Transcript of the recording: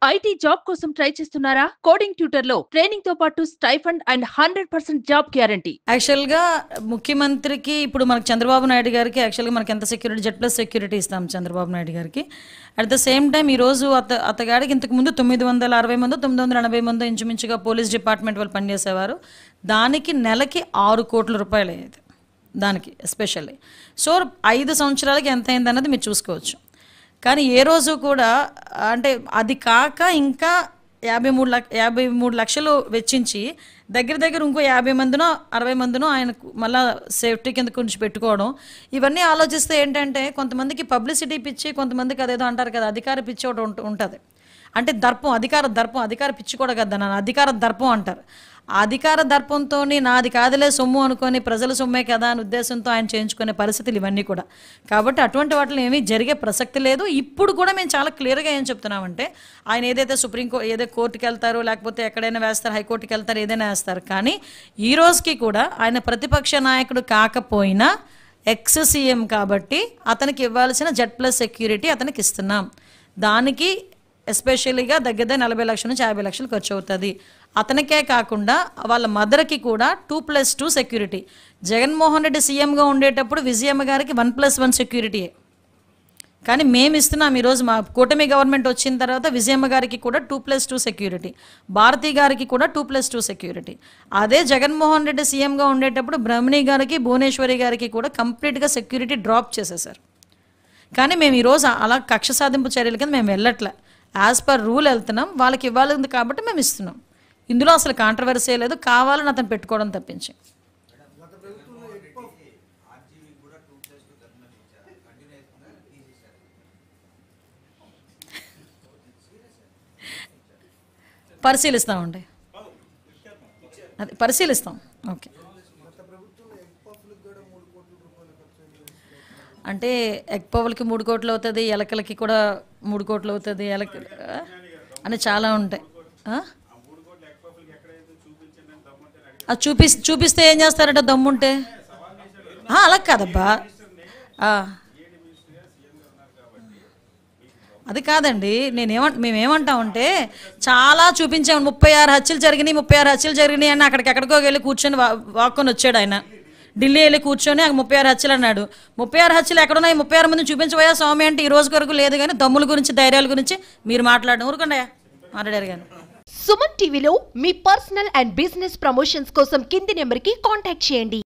IT job కోసం try చేస్తున్నారా? Coding ట్యూటర్లో training తో పాటు స్టైఫండ్ అండ్ 100% జాబ్ గ్యారంటీ. యాక్చువల్గా ముఖ్యమంత్రికి ఇప్పుడు మనకు చంద్రబాబు నాయుడు గారికి యాక్చువల్గా మనకి ఎంత సెక్యూరిటీ Z+ సెక్యూరిటీ ఇస్తాం చంద్రబాబు నాయుడు గారికి. అట్ ద సేమ్ టైం ఈరోజు అతగాడికి ఇంతకుముందు 960 మంది 980 మంది ఇంచుమించుగా పోలీస్ డిపార్ట్మెంట్ వాళ్ళు పనిచేసేవారు. దానికి నెలకి 6 కోట్ల రూపాయలు అయ్యేది దానికి ఎస్పెషల్లీ. సో 5 సంవత్సరాలకి ఎంత అయింది అన్నది మీరు చూసుకోవచ్చు. కానీ ఏ రోజు కూడా అంటే అది కాక ఇంకా 53 లక్షలు వెచ్చించి దగ్గర ఇంకో 50 మందినో 60 మందినో ఆయనకు మళ్ళీ సేఫ్టీ కింద కొంచెం పెట్టుకోవడం, ఇవన్నీ ఆలోచిస్తే ఏంటంటే కొంతమందికి పబ్లిసిటీ పిచ్చి, కొంతమందికి అదేదో అంటారు కదా అధికార పిచ్చి ఒకటి ఉంటుంది. అంటే దర్పం, అధికార పిచ్చి కూడా కదా, నన్ను అధికార దర్పం అంటారు. అధికార దర్పంతో నాది కాదులే సొమ్ము అనుకొని ప్రజల సొమ్మే కదా అని ఉద్దేశంతో ఆయన చేయించుకునే పరిస్థితులు ఇవన్నీ కూడా. కాబట్టి అటువంటి వాటిలో ఏమీ జరిగే ప్రసక్తి లేదు. ఇప్పుడు కూడా మేము చాలా క్లియర్గా ఏం చెప్తున్నామంటే ఆయన ఏదైతే ఏదో కోర్టుకి వెళ్తారో లేకపోతే ఎక్కడైనా వేస్తారు, హైకోర్టుకి వెళ్తారు, ఏదైనా వేస్తారు. కానీ ఈ రోజుకి కూడా ఆయన ప్రతిపక్ష నాయకుడు కాకపోయినా ఎక్స్ సీఎం కాబట్టి అతనికి ఇవ్వాల్సిన Z+ సెక్యూరిటీ అతనికి ఇస్తున్నాం. దానికి ఎస్పెషల్లీగా దగ్గర 40 లక్షల నుంచి 50 లక్షలు ఖర్చు అవుతుంది. అతనికే కాకుండా వాళ్ళ మదర్కి కూడా 2+2 సెక్యూరిటీ. జగన్మోహన్ రెడ్డి సీఎంగా ఉండేటప్పుడు విజయమ్మ గారికి 1+1 సెక్యూరిటీయే. కానీ మేము ఇస్తున్నాం ఈరోజు మా కూటమి గవర్నమెంట్ వచ్చిన తర్వాత విజయమ్మ గారికి కూడా 2+2 సెక్యూరిటీ, భారతి గారికి కూడా 2+2 సెక్యూరిటీ. అదే జగన్మోహన్ రెడ్డి సీఎంగా ఉండేటప్పుడు బ్రహ్మణి గారికి భువనేశ్వరి గారికి కూడా కంప్లీట్గా సెక్యూరిటీ డ్రాప్ చేసేసారు. కానీ మేము ఈరోజు అలా కక్ష సాధింపు చర్యల కింద మేము వెళ్ళట్లే, యాజ్ పర్ రూల్ వెళ్తున్నాం. వాళ్ళకి ఇవ్వాలి కాబట్టి మేము ఇస్తున్నాం. ఇందులో అసలు కాంట్రవర్సీ లేదు, కావాలని అతను పెట్టుకోవడం తప్పించి. పరిశీలిస్తామండి, అది పరిశీలిస్తాం. ఓకే, అంటే ఎగ్ పవల్కి 3 కోట్లు అవుతుంది, ఎలకలకి కూడా 3 కోట్లు అవుతుంది, అని చాలా ఉంటాయి. అది చూపిస్తే ఏం చేస్తారంటే దమ్ముంటే అలా కాదబ్బా, అది కాదండి. మేమేమంటామంటే చాలా చూపించాము, 36 హత్యలు జరిగినాయి అని ఎక్కడికో వెళ్ళి కూర్చొని వాక్కొని వచ్చాడు ఆయన. ఢిల్లీ వెళ్ళి కూర్చొని 36 హత్యలు అన్నాడు. 36 హత్యలు ఎక్కడున్నాయి? 36 మంది చూపించబోయా స్వామి అంటే ఈ రోజు వరకు లేదు. కానీ దమ్ముల గురించి ధైర్యాల గురించి మీరు మాట్లాడడం ఊరుకుండయా మాట్లాడారు. కానీ సుమన్ టీవీలో మీ పర్సనల్ అండ్ బిజినెస్ ప్రమోషన్స్ కోసం కింది నెంబర్కి కాంటాక్ట్ చేయండి.